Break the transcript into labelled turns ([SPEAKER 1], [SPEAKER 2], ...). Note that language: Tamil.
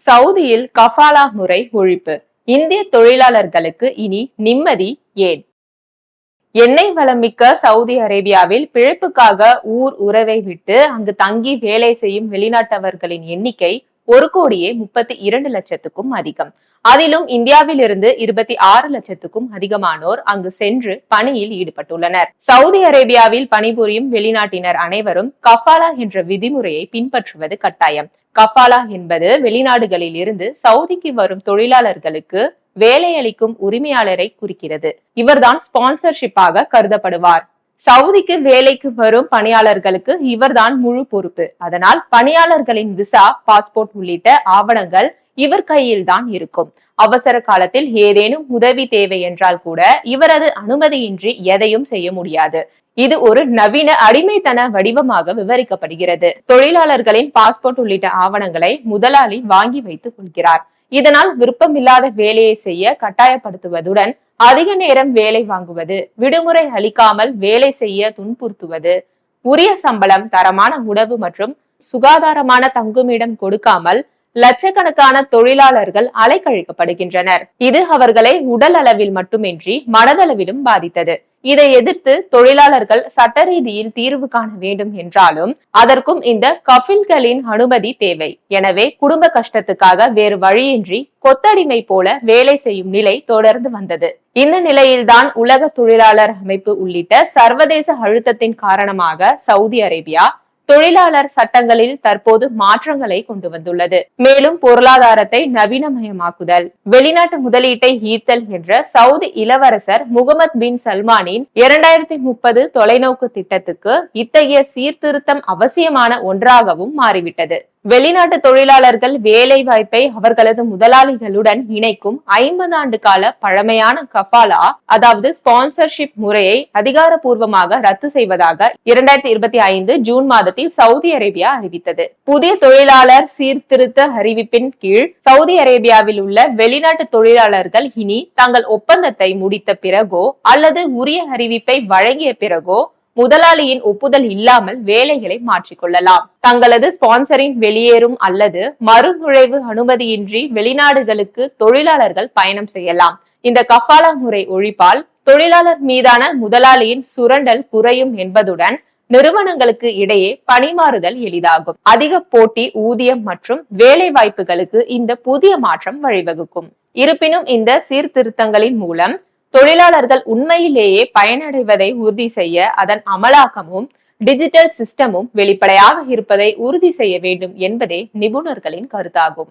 [SPEAKER 1] சவுதியில் கஃபாலா முறை ஒழிப்பு. இந்திய தொழிலாளர்களுக்கு இனி நிம்மதி ஏன்? எண்ணெய் வளமிக்க சவுதி அரேபியாவில் பிழைப்புக்காக ஊர் உறவை விட்டு அங்கு தங்கி வேலை செய்யும் வெளிநாட்டவர்களின் எண்ணிக்கை 1,32,00,000க்கும் அதிகம். அதிலும் இந்தியாவில் இருந்து 26 லட்சத்துக்கும் அதிகமானோர் அங்கு சென்று பணியில் ஈடுபட்டுள்ளனர். சவுதி அரேபியாவில் பணிபுரியும் வெளிநாட்டினர் அனைவரும் கஃபாலா என்ற விதிமுறையை பின்பற்றுவது கட்டாயம். கஃபாலா என்பது வெளிநாடுகளில் இருந்து சவுதிக்கு வரும் தொழிலாளர்களுக்கு வேலையளிக்கும் உரிமையாளரை குறிக்கிறது. இவர்தான் ஸ்பான்சர்ஷிப்பாக கருதப்படுவார். சவுதிக்கு வேலைக்கு வரும் பணியாளர்களுக்கு இவர்தான் முழு பொறுப்பு. அதனால் பணியாளர்களின் விசா, பாஸ்போர்ட் உள்ளிட்ட ஆவணங்கள் இவர் கையில் தான் இருக்கும். அவசர காலத்தில் ஏதேனும் உதவி தேவை என்றால் கூட இவரது அனுமதியின்றி எதையும் செய்ய முடியாது. இது ஒரு நவீன அடிமைத்தன வடிவமாக விவரிக்கப்படுகிறது. தொழிலாளர்களின் பாஸ்போர்ட் உள்ளிட்ட ஆவணங்களை முதலாளி வாங்கி வைத்துக் கொள்கிறார். இதனால் விருப்பமில்லாத வேலையை செய்ய கட்டாயப்படுத்துவதுடன் அதிக நேரம் வேலை வாங்குவது, விடுமுறை அளிக்காமல் வேலை செய்ய துன்புறுத்துவது, உரிய சம்பளம், தரமான உணவு மற்றும் சுகாதாரமான தங்குமிடம் கொடுக்காமல் லட்சக்கணக்கான தொழிலாளர்கள் அலைக்கழிக்கப்படுகின்றனர். இது அவர்களை உடல் அளவில் மட்டுமின்றி மனதளவிலும் பாதித்தது. இதை எதிர்த்து தொழிலாளர்கள் சட்ட ரீதியில் தீர்வு காண வேண்டும் என்றாலும் அதற்கும் இந்த கஃபில்களின் அனுமதி தேவை. எனவே குடும்ப கஷ்டத்துக்காக வேறு வழியின்றி கொத்தடிமை போல வேலை செய்யும் நிலை தொடர்ந்து வந்தது. இந்த நிலையில்தான் உலக தொழிலாளர் அமைப்பு உள்ளிட்ட சர்வதேச அழுத்தத்தின் காரணமாக சவுதி அரேபியா தொழிலாளர் சட்டங்களில் தற்போது மாற்றங்களை கொண்டு வந்துள்ளது. மேலும் பொருளாதாரத்தை நவீனமயமாக்குதல், வெளிநாட்டு முதலீட்டை ஈர்த்தல் என்ற சவுதி இளவரசர் முகமது பின் சல்மானின் 2030 தொலைநோக்கு திட்டத்துக்கு இத்தகைய சீர்திருத்தம் அவசியமான ஒன்றாகவும் மாறிவிட்டது. வெளிநாட்டு தொழிலாளர்கள் வேலை வாய்ப்பை அவர்களது முதலாளிகளுடன் இணைக்கும் 50 ஆண்டு கால பழமையான கஃபாலா, அதாவது ஸ்பான்சர்ஷிப் முறையை அதிகாரப்பூர்வமாக ரத்து செய்வதாக 2025 ஜூன் மாதத்தில் சவுதி அரேபியா அறிவித்தது. புதிய தொழிலாளர் சீர்திருத்த அறிவிப்பின் கீழ் சவுதி அரேபியாவில் உள்ள வெளிநாட்டு தொழிலாளர்கள் இனி தங்கள் ஒப்பந்தத்தை முடித்த பிறகோ அல்லது உரிய அறிவிப்பை வழங்கிய பிறகோ முதலாளியின் ஒப்புதல் இல்லாமல் வேலைகளை மாற்றிக்கொள்ளலாம். தங்களது ஸ்பான்சரின் வெளியேறும் அல்லது மறுநுழைவு அனுமதியின்றி வெளிநாடுகளுக்கு தொழிலாளர்கள் பயணம் செய்யலாம். இந்த கஃபாலா முறை ஒழிப்பால் தொழிலாளர் மீதான முதலாளியின் சுரண்டல் குறையும் என்பதுடன் நிறுவனங்களுக்கு இடையே பணிமாறுதல் எளிதாகும். அதிக போட்டி, ஊதியம் மற்றும் வேலை வாய்ப்புகளுக்கு இந்த புதிய மாற்றம் வழிவகுக்கும். இருப்பினும் இந்த சீர்திருத்தங்களின் மூலம் தொழிலாளர்கள் உண்மையிலேயே பயனடைவதை உறுதி செய்ய அதன் அமலாக்கமும் டிஜிட்டல் சிஸ்டமும் வெளிப்படையாக இருப்பதை உறுதி செய்ய வேண்டும் என்பதே நிபுணர்களின் கருத்தாகும்.